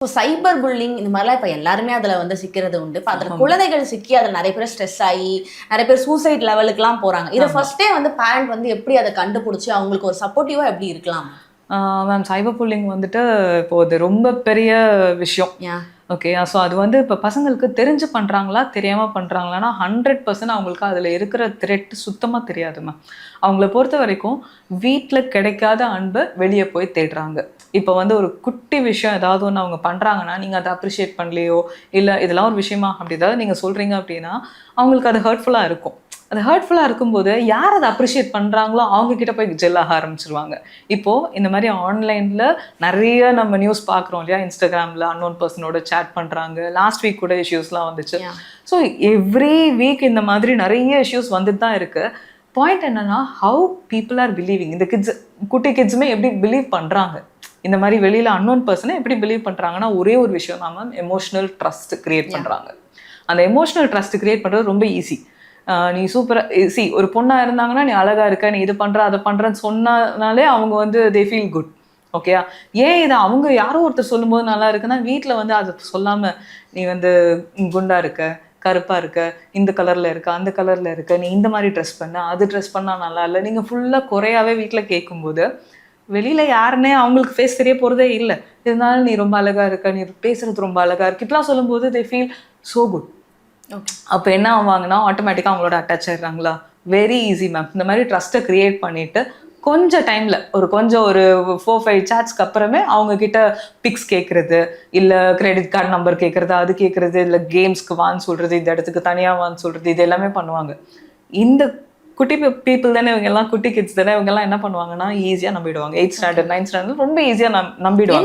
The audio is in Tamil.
இப்போ சைபர் புல்லிங் இந்த மாதிரிலாம் இப்போ எல்லாருமே அதில் வந்து சிக்கிறது உண்டு. இப்போ அதில் குழந்தைகள் சிக்கி அதில் நிறைய பேர் ஸ்ட்ரெஸ் ஆகி நிறைய பேர் சூசைட் லெவலுக்குலாம் போகிறாங்க. இதை ஃபர்ஸ்டே வந்து பேரண்ட் வந்து எப்படி அதை கண்டுபிடிச்சி அவங்களுக்கு ஒரு சப்போர்ட்டிவாக எப்படி இருக்கலாம்? மேம், சைபர் புல்லிங் வந்துட்டு இப்போ அது ரொம்ப பெரிய விஷயம். ஓகே, ஸோ அது வந்து இப்போ பசங்களுக்கு தெரிஞ்சு பண்ணுறாங்களா தெரியாமல் பண்ணுறாங்களான்னா 100% அவங்களுக்கு அதில் இருக்கிற த்ரெட் சுத்தமாக தெரியாது மேம். அவங்கள பொறுத்த வரைக்கும் வீட்டில் கிடைக்காத அன்பை வெளியே போய் தேடுறாங்க. இப்போ வந்து ஒரு குட்டி விஷயம் ஏதாவது ஒன்று அவங்க பண்ணுறாங்கன்னா நீங்கள் அதை அப்ரிஷியேட் பண்ணலையோ இல்லை இதெல்லாம் ஒரு விஷயமா அப்படி ஏதாவது நீங்கள் சொல்கிறீங்க அப்படின்னா அவங்களுக்கு அது ஹர்ட்ஃபுல்லாக இருக்கும். அது ஹர்ட்ஃபுல்லாக இருக்கும்போது யார் அதை அப்ரிஷியேட் பண்ணுறாங்களோ அவங்கக்கிட்ட போய் ஜெல்லாக ஆரம்பிச்சிருவாங்க. இப்போது இந்த மாதிரி ஆன்லைனில் நிறைய நம்ம நியூஸ் பார்க்குறோம் இல்லையா, இன்ஸ்டாகிராமில் அன்னோன் பர்சனோட சேட் பண்ணுறாங்க. லாஸ்ட் வீக் கூட இஷ்யூஸ்லாம் வந்துச்சு. ஸோ எவ்ரி வீக் இந்த மாதிரி நிறைய இஷ்யூஸ் வந்துட்டு தான் இருக்குது. பாயிண்ட் என்னன்னா, ஹவு பீப்புள் ஆர் பிலீவிங். இந்த குட்டி கிட்ஸுமே எப்படி பிலீவ் பண்ணுறாங்க, இந்த மாதிரி வெளியில் அன்னோன் பர்சனை எப்படி பிலீவ் பண்ணுறாங்கன்னா ஒரே ஒரு விஷயம் தான் மேம், எமோஷனல் ட்ரஸ்ட் கிரியேட் பண்ணுறாங்க. அந்த எமோஷனல் ட்ரஸ்ட் கிரியேட் பண்ணுறது ரொம்ப ஈஸி. நீ சூப்பராக ஒரு பொண்ணாக இருந்தாங்கன்னா நீ அழகாக இருக்க, நீ இது பண்ணுற அதை பண்ணுறன்னு சொன்னாலே அவங்க வந்து தே ஃபீல் குட். ஓகேயா? ஏன் இதை அவங்க யாரோ ஒருத்தர் சொல்லும்போது நல்லா இருக்குன்னா வீட்டில் வந்து அதை சொல்லாமல் நீ வந்து குண்டாக இருக்க, கருப்பாக இருக்க, இந்த கலரில் இருக்க, அந்த கலரில் இருக்க, நீ இந்த மாதிரி ட்ரெஸ் பண்ண, அது ட்ரெஸ் பண்ணால் நல்லா இல்லை, நீங்கள் ஃபுல்லாக குறையாவே வீட்டில் கேட்கும்போது வெளியில் யாருன்னே அவங்களுக்கு ஃபேஸ் தெரிய போகிறதே இல்லை. இருந்தாலும் நீ ரொம்ப அழகாக இருக்க, நீ பேசுகிறது ரொம்ப அழகாக இருக்கு, இப்படிலாம் சொல்லும்போது தே ஃபீல் ஸோ குட். அப்போ என்ன ஆவாங்கன்னா ஆட்டோமேட்டிக்காக அவங்களோட அட்டாச் ஆகிடுறாங்களா? Very easy ma'am. இந்த மாதிரி ட்ரஸ்ட்டை க்ரியேட் பண்ணிவிட்டு கொஞ்சம் டைமில் ஒரு 4-5 சாட்ஸ்க்கு அப்புறமே அவங்கக்கிட்ட பிக்ஸ் கேட்குறது, இல்லை கிரெடிட் கார்டு நம்பர் கேட்குறது, அது கேட்குறது, இல்லை கேம்ஸ்க்கு வான்னு சொல்கிறது, இந்த இடத்துக்கு தனியாக வான்னு சொல்கிறது, இது எல்லாமே பண்ணுவாங்க. இந்த குட்டி பீப்புள் தானே இவங்க எல்லாம், குட்டி கிட்ஸ் தானே இவங்கெல்லாம் என்ன பண்ணுவாங்கன்னா ஈஸியாக நம்பிடுவாங்க. 8th ஸ்டாண்டர்ட் 9th ஸ்டாண்டர்ட் ரொம்ப ஈஸியாக நம்பிடுவாங்க.